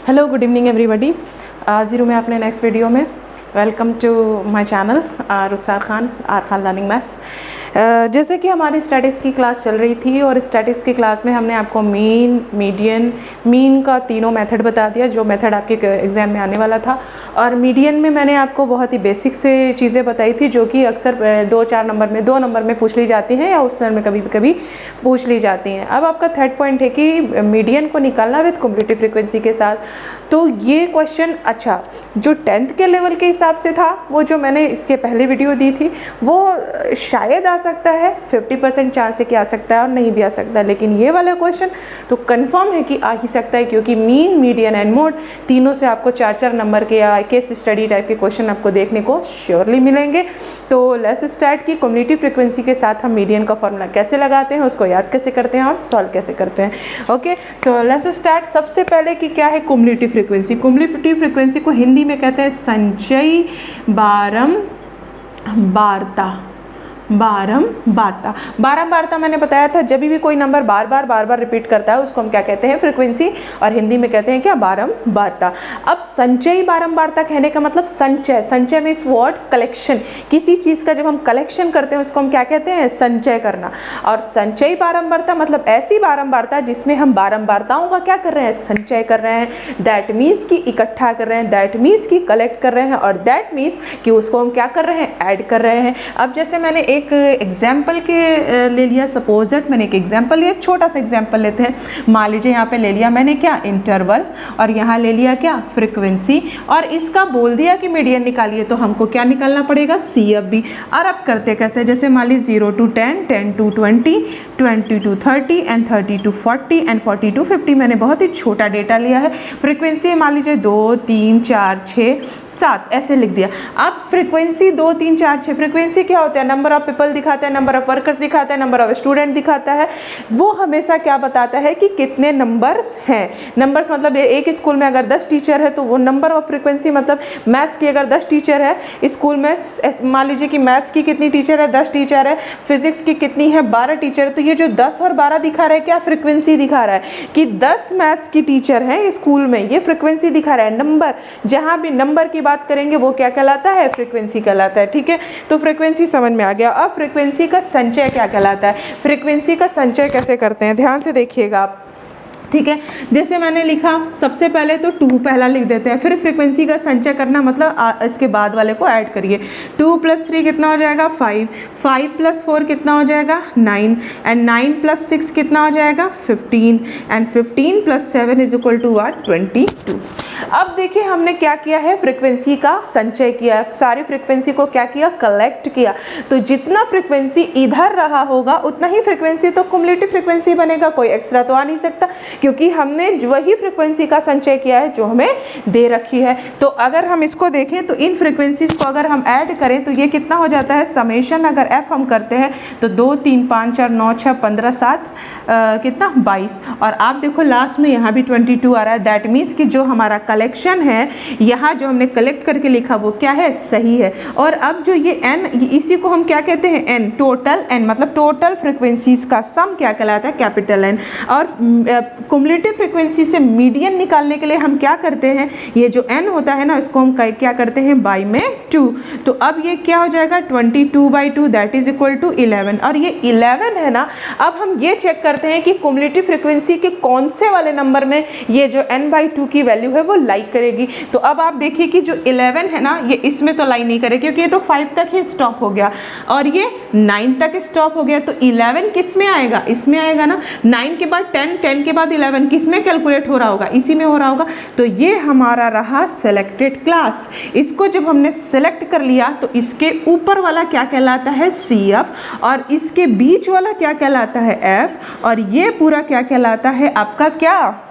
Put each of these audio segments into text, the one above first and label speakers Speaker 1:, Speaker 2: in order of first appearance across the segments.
Speaker 1: Hello, good evening everybody. ज़ीरो में अपने नेक्स्ट वीडियो में welcome to my channel Rukhsar Khan learning maths. जैसे कि हमारी स्टैटिस्टिक्स की क्लास चल रही थी और स्टैटिस्टिक्स की क्लास में हमने आपको मीन, मीडियन, मीन का तीनों मेथड बता दिया जो मेथड आपके एग्ज़ाम में आने वाला था। और मीडियन में मैंने आपको बहुत ही बेसिक से चीज़ें बताई थी जो कि अक्सर 2 नंबर में पूछ ली जाती हैं या उत्तर में कभी कभी पूछ ली जाती हैं। अब आपका थर्ड पॉइंट है कि मीडियन को निकालना विद कम्यूटेटिव फ्रीक्वेंसी के साथ। तो ये क्वेश्चन अच्छा जो 10th के लेवल के हिसाब से था, वो जो मैंने इसके पहले वीडियो दी थी, वो शायद आ सकता है, 50% चांस है कि आ सकता है और नहीं भी आ सकता है। लेकिन ये वाला क्वेश्चन तो कंफर्म है कि आ ही सकता है, क्योंकि मीन, मीडियन एंड मोड तीनों से आपको 4-4 नंबर के या केस स्टडी टाइप के क्वेश्चन आपको देखने को श्योरली मिलेंगे। तो लेट्स स्टार्ट की कम्यूटेटिव फ्रीक्वेंसी के साथ हम मीडियन का फॉर्मूला कैसे लगाते हैं, उसको याद कैसे करते हैं और सॉल्व कैसे करते हैं। Okay, so let's start. सबसे पहले कि क्या है कम्यूटेटिव फ्रीक्वेंसी। कम्यूटेटिव फ्रीक्वेंसी को हिंदी में कहते हैं संचयी बारंबारता। बारंबारता मैंने बताया था, जब भी कोई नंबर बार बार रिपीट करता है उसको हम क्या कहते हैं, फ्रीक्वेंसी, और हिंदी में कहते हैं क्या, बारंबारता। अब संचयी बारंबारता कहने का मतलब संचय मीन्स व्हाट, कलेक्शन। किसी चीज का जब हम कलेक्शन करते हैं उसको हम क्या कहते हैं, संचय करना। और संचयी बारंबारता मतलब ऐसी बारंबारता जिसमें हम बारंबारताओं का क्या कर रहे हैं, संचय कर रहे हैं। दैट मीन्स कि इकट्ठा कर रहे हैं, दैट मीन्स कि कलेक्ट कर रहे हैं, और दैट मीन्स कि उसको हम क्या कर रहे हैं, ऐड कर रहे हैं। अब जैसे मैंने एक एग्जाम्पल के ले लिया, सपोज दैट मैंने एक एग्जाम्पल लिया, एक छोटा सा एग्जाम्पल लेते हैं। मान लीजिए यहाँ पे ले लिया मैंने क्या, इंटरवल, और यहाँ ले लिया क्या, फ्रीक्वेंसी, और इसका बोल दिया कि मीडियन निकालिए, तो हमको क्या निकालना पड़ेगा, CFB। और अब करते कैसे, जैसे मान लीजिए 0 to 10, 10 to 20, 20 to 30 and 30 to 40 and 40 to 50। मैंने बहुत ही छोटा डेटा लिया है। फ्रीक्वेंसी मान लीजिए 2, 3, 4, 6, 7 ऐसे लिख दिया। अब फ्रीक्वेंसी 2, 3, 4, 6, फ्रीक्वेंसी क्या होता है, नंबर ऑफ पीपल दिखाता है, नंबर ऑफ वर्कर्स दिखाता है, नंबर ऑफ स्टूडेंट दिखाता है। वो हमेशा क्या बताता है कि कितने नंबर्स हैं। नंबर्स मतलब एक स्कूल में अगर 10 टीचर है तो वो नंबर ऑफ फ्रीक्वेंसी, मतलब मैथ्स की अगर 10 टीचर है स्कूल में, मान लीजिए कि मैथ्स की कितनी टीचर है, 10 टीचर है, फिजिक्स की कितनी है, 12 टीचर है। तो ये जो 10 और 12 दिखा रहा है क्या, फ्रीक्वेंसी दिखा रहा है कि 10 मैथ्स की टीचर है स्कूल में, ये फ्रीक्वेंसी दिखा रहा है। नंबर, जहां भी नंबर की बात करेंगे वो क्या कहलाता है, फ्रीक्वेंसी कहलाता है। ठीक है, तो फ्रीक्वेंसी समझ में आ गया। अब फ्रीक्वेंसी का संचय क्या कहलाता है, फ्रीक्वेंसी का संचय कैसे करते हैं, ध्यान से देखिएगा आप। ठीक है, जैसे मैंने लिखा, सबसे पहले तो 2 पहला लिख देते हैं, फिर फ्रीक्वेंसी का संचय करना मतलब इसके बाद वाले को ऐड करिए। 2 + 3 कितना हो जाएगा, 5, 5 + 4 कितना हो जाएगा, 9, एंड 9 + 6 कितना हो जाएगा, 15, and 15 + 7 is equal to what, 22। अब देखिए हमने क्या किया है, फ्रीक्वेंसी का संचय किया, सारी फ्रीक्वेंसी को क्या किया, कलेक्ट किया। तो जितना फ्रीक्वेंसी इधर रहा होगा उतना ही फ्रीक्वेंसी तो क्युमुलेटिव फ्रीक्वेंसी बनेगा, कोई एक्स्ट्रा तो आ नहीं सकता, क्योंकि हमने वही फ्रीक्वेंसी का संचय किया है जो हमें दे रखी है। तो अगर हम इसको देखें तो इन फ्रीक्वेंसीज को अगर हम ऐड करें तो ये कितना हो जाता है, समेशन अगर f हम करते हैं तो 2, 3, 5, 4, 9, 6, 15, 7 कितना, 22। और आप देखो लास्ट में यहाँ भी 22 आ रहा है। दैट मीन्स कि जो हमारा कलेक्शन है, यहाँ जो हमने कलेक्ट करके लिखा वो क्या है, सही है। और अब जो ये n, इसी को हम क्या कहते हैं, n, टोटल n, मतलब टोटल फ्रीक्वेंसीज का सम क्या कहलाता है, कैपिटल N। और कम्यूलेटिव फ्रीक्वेंसी से मीडियन निकालने के लिए हम क्या करते हैं, ये जो n होता है ना, इसको हम क्या करते हैं, बाई में 2। तो अब ये क्या हो जाएगा, 22/2 दैट इज इक्वल टू 11। और ये 11 है ना, अब हम ये चेक करते हैं कि कम्यूलेटिव फ्रीक्वेंसी के कौन से वाले नंबर में ये जो n/2 की वैल्यू है वो लाई करेगी। तो अब आप देखिए कि जो 11 है ना, ये इसमें तो लाई नहीं करेगी क्योंकि ये तो 5 तक ही स्टॉप हो गया और ये 9 तक स्टॉप हो गया। तो 11 किस में आएगा, इसमें आएगा ना। 9 के बाद 10, 10 के बाद 11 किस में कैलकुलेट हो रहा होगा, इसी में हो रहा होगा। तो ये हमारा रहा सेलेक्टेड क्लास। इसको जब हमने सेलेक्ट कर लिया तो इसके ऊपर वाला क्या कहलाता है, CF, और इसके बीच वाला क्या कहलाता है, F, और ये पूरा क्या कहलाता है आपका क्या,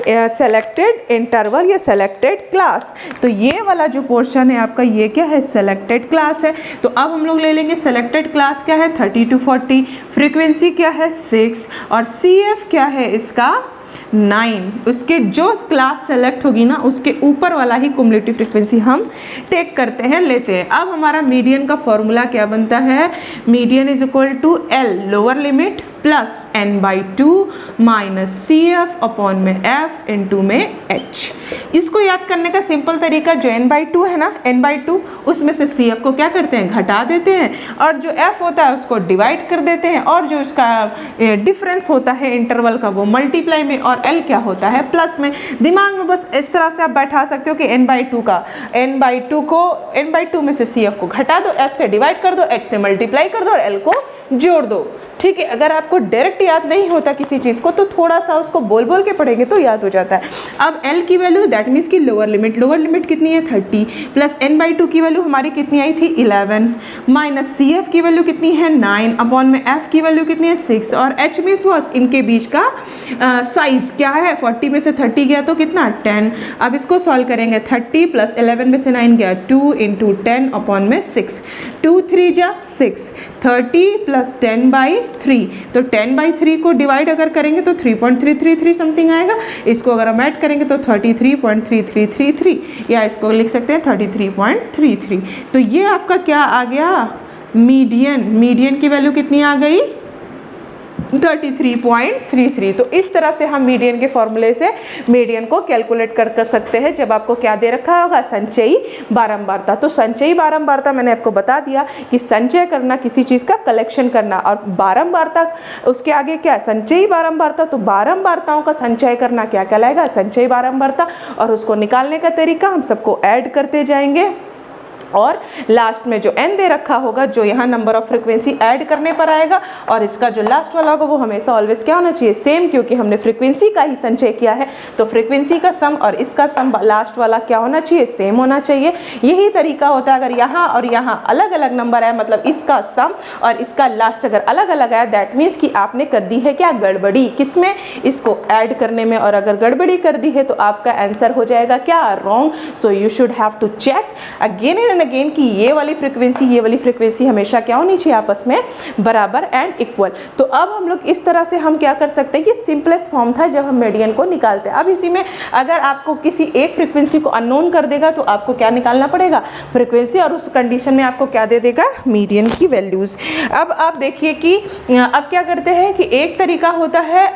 Speaker 1: सेलेक्टेड इंटरवल या सेलेक्टेड क्लास। तो ये वाला जो पोर्शन है आपका, ये क्या है, सेलेक्टेड क्लास है। तो अब हम लोग ले लेंगे सेलेक्टेड क्लास क्या है, 30 to 40, फ्रीक्वेंसी क्या है, 6, और CF क्या है इसका, 9, उसके जो क्लास सेलेक्ट होगी ना उसके ऊपर वाला ही क्युमुलेटिव फ्रीक्वेंसी हम टेक करते हैं, लेते हैं। अब हमारा मीडियन का फॉर्मूला क्या बनता है, median is equal to L lower limit plus n/2 minus CF upon में F इंटू में H। इसको याद करने का सिंपल तरीका, जो n/2 है ना, n/2 उसमें से CF को क्या करते हैं, घटा देते हैं, और जो F होता है उसको डिवाइड कर देते हैं, और जो इसका डिफरेंस होता है इंटरवल का वो मल्टीप्लाई में, और L क्या होता है प्लस में। दिमाग में बस इस तरह से आप बैठा सकते हो कि n/2 में से CF को घटा दो, F से डिवाइड कर दो, H से मल्टीप्लाई कर दो और L को जोड़ दो। ठीक है, अगर आपको डायरेक्ट याद नहीं होता किसी चीज़ को तो थोड़ा सा उसको बोल बोल के पढ़ेंगे तो याद हो जाता है। अब L की वैल्यू दैट मीन्स की लोअर लिमिट कितनी है 30, प्लस n/2 की वैल्यू हमारी कितनी आई थी 11, माइनस CF की वैल्यू कितनी है 9 अपॉन में F की वैल्यू कितनी है 6, और H मीन्स वॉस इनके बीच का साइज क्या है, 40 में से 30 गया तो कितना 10। अब इसको सॉल्व करेंगे, 30 प्लस 11 में से 9 गया 2 इंटू 10 अपॉन में 6, 2 3 जा 6, 30 प्लस 10/3, तो 10/3 को डिवाइड अगर करेंगे तो 3.333 समथिंग आएगा। इसको अगर हम ऐड करेंगे तो 33.3333, या इसको लिख सकते हैं 33.33। तो ये आपका क्या आ गया, मीडियन की वैल्यू कितनी आ गई 33.33। तो इस तरह से हम मीडियन के फॉर्मूले से मीडियन को कैलकुलेट कर सकते हैं जब आपको क्या दे रखा होगा, संचयी बारंबारता। तो संचयी बारंबारता मैंने आपको बता दिया कि संचय करना किसी चीज़ का कलेक्शन करना, और बारंबारता उसके आगे क्या है, संचयी बारंबारता। तो बारंबारताओं का संचय करना क्या कहलाएगा, संचयी बारंबारता, और उसको निकालने का तरीका हम सबको ऐड करते जाएंगे, और लास्ट में जो n दे रखा होगा, जो यहाँ नंबर ऑफ फ्रीक्वेंसी ऐड करने पर आएगा, और इसका जो लास्ट वाला होगा वो हमेशा ऑलवेज क्या होना चाहिए, सेम, क्योंकि हमने फ्रीक्वेंसी का ही संचय किया है तो फ्रीक्वेंसी का सम और इसका सम लास्ट वाला क्या होना चाहिए, सेम होना चाहिए। यही तरीका होता है, अगर यहाँ और यहाँ अलग अलग नंबर आए, मतलब इसका सम और इसका लास्ट अगर अलग अलग आया, दैट मीन्स कि आपने कर दी है क्या, गड़बड़ी, किसमें, इसको ऐड करने में, और अगर गड़बड़ी कर दी है तो आपका आंसर हो जाएगा क्या, wrong. So you should have to check again and again कि ये वाली फ्रीक्वेंसी हमेशा क्या होनी चाहिए, आपस में बराबर एंड इक्वल। तो अब हम लोग इस तरह से हम क्या कर सकते हैं, ये सिंपलेस्ट फॉर्म था जब हम मीडियन को निकालते हैं। अब इसी में अगर आपको किसी एक फ्रीक्वेंसी को अननोन कर देगा तो आपको क्या निकालना पड़ेगा, फ्रीक्वेंसी, और उस कंडीशन में आपको क्या दे देगा, मीडियन की वैल्यूज। अब आप देखिए कि अब क्या करते हैं कि एक तरीका होता है,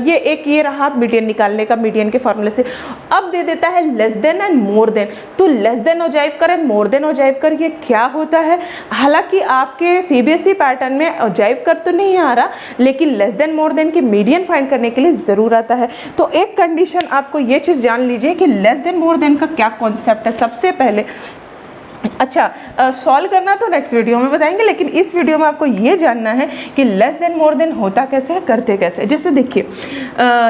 Speaker 1: ये रहा मीडियन निकालने का मीडियन के फॉर्मूले से। अब दे देता है less than and more then, तो लेस देन अजाइब करें, मोर देन अजाइब कर, ये क्या होता है। हालांकि आपके CBSE पैटर्न में अजाइब कर तो नहीं आ रहा, लेकिन लेस देन मोर देन की मीडियन फाइंड करने के लिए ज़रूर आता है। तो एक कंडीशन आपको ये चीज़ जान लीजिए कि लेस देन मोर देन का क्या कॉन्सेप्ट है सबसे पहले। अच्छा, सॉल्व करना तो नेक्स्ट वीडियो में बताएंगे, लेकिन इस वीडियो में आपको ये जानना है कि लेस देन मोर देन होता कैसे है, करते कैसे। जैसे देखिए,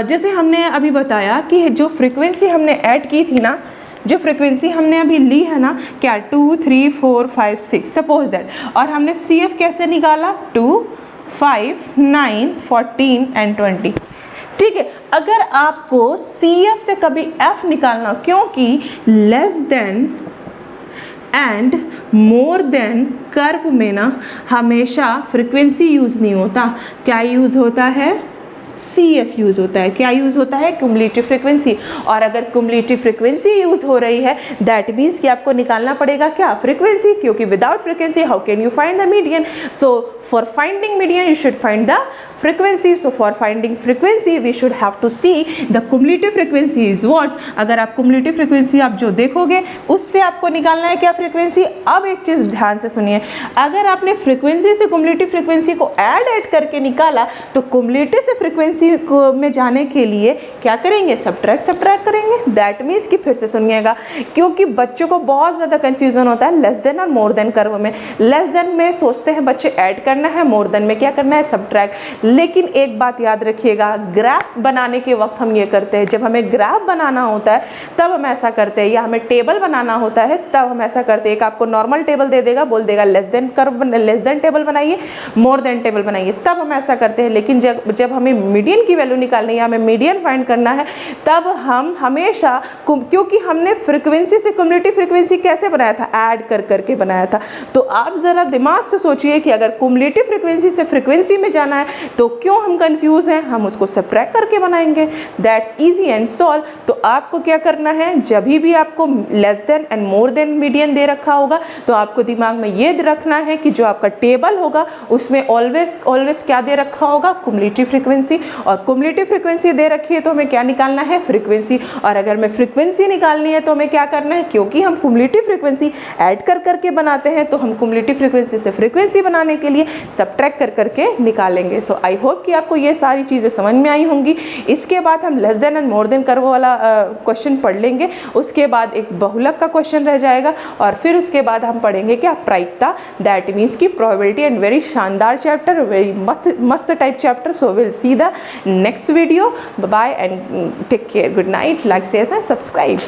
Speaker 1: जैसे हमने अभी बताया कि जो फ्रीक्वेंसी हमने ऐड की थी ना, जो फ्रीक्वेंसी हमने अभी ली है ना, क्या 2 3 4 5 6 सपोज दैट, और हमने CF कैसे निकाला 2 5 9 14 एंड 20। ठीक है, अगर आपको CF से कभी F निकालना, क्योंकि less than and more then curve में ना हमेशा फ्रीक्वेंसी यूज़ नहीं होता, क्या यूज़ होता है, CF यूज़ होता है। क्या यूज़ होता है, क्युमुलेटिव फ्रीक्वेंसी। और अगर क्युमुलेटिव फ्रीक्वेंसी यूज़ हो रही है दैट मीन्स कि आपको निकालना पड़ेगा क्या, फ्रीक्वेंसी, क्योंकि without frequency how can you find the median. So for finding median you should find the frequency. So for finding frequency we should have to see the cumulative frequency is what. अगर आप cumulative frequency आप जो देखोगे उससे आपको निकालना है क्या, frequency। अब एक चीज़ ध्यान से सुनिए, अगर आपने frequency से cumulative frequency को ऐड करके निकाला तो cumulative से frequency को में जाने के लिए क्या करेंगे, सब्ट्रैक्ट करेंगे। दैट मीन्स कि फिर से सुनिएगा, क्योंकि बच्चों को बहुत ज़्यादा कन्फ्यूजन होता है लेस देन और मोर देन कर्व में। लेस देन में सोचते हैं बच्चे ऐड करना है, मोर देन में क्या करना है, सब्ट्रैक्ट। लेकिन एक बात याद रखिएगा, ग्राफ बनाने के वक्त हम ये करते हैं, जब हमें ग्राफ बनाना होता है तब हम ऐसा करते हैं, या हमें टेबल बनाना होता है तब हम ऐसा करते हैं। एक आपको नॉर्मल टेबल दे देगा, बोल देगा less than curve, less than table बनाइए, मोर देन टेबल बनाइए, तब हम ऐसा करते हैं। लेकिन जब हमें मीडियन की वैल्यू निकालनी है, हमें मीडियन फाइंड करना है, तब हम हमेशा, क्योंकि हमने फ्रीक्वेंसी से क्युमुलेटिव फ्रीक्वेंसी कैसे बनाया था, ऐड करके बनाया था। तो आप ज़रा दिमाग से सोचिए कि अगर क्युमुलेटिव फ्रीक्वेंसी से फ्रीक्वेंसी में जाना है तो क्यों हम कंफ्यूज हैं, हम उसको सब्ट्रैक्ट करके बनाएंगे, दैट्स इजी एंड सॉल्व। तो आपको क्या करना है, जब भी आपको less than and more than median दे रखा होगा तो आपको दिमाग में ये रखना है कि जो आपका टेबल होगा उसमें ऑलवेज क्या दे रखा होगा, कुमुलेटिव फ्रीक्वेंसी। और कुमुलेटिव फ्रीक्वेंसी दे रखी है तो हमें क्या निकालना है, फ्रीक्वेंसी। और अगर हमें फ्रीक्वेंसी निकालनी है तो हमें क्या करना है, क्योंकि हम कुमुलेटिव फ्रीक्वेंसी ऐड कर करके बनाते हैं तो हम कुमुलेटिव फ्रीक्वेंसी से फ्रीक्वेंसी बनाने के लिए सब्ट्रैक्ट कर करके निकालेंगे। सो आई होप कि आपको ये सारी चीज़ें समझ में आई होंगी। इसके बाद हम less than and more then curve वाला क्वेश्चन पढ़ लेंगे, उसके बाद एक बहुलक का क्वेश्चन रह जाएगा और फिर उसके बाद हम पढ़ेंगे क्या, प्रायिकता, दैट मीन्स की प्रोबेबिलिटी। एंड वेरी शानदार चैप्टर, वेरी मस्त type chapter. So will see the next video. Bye and take care, good night, like share and subscribe.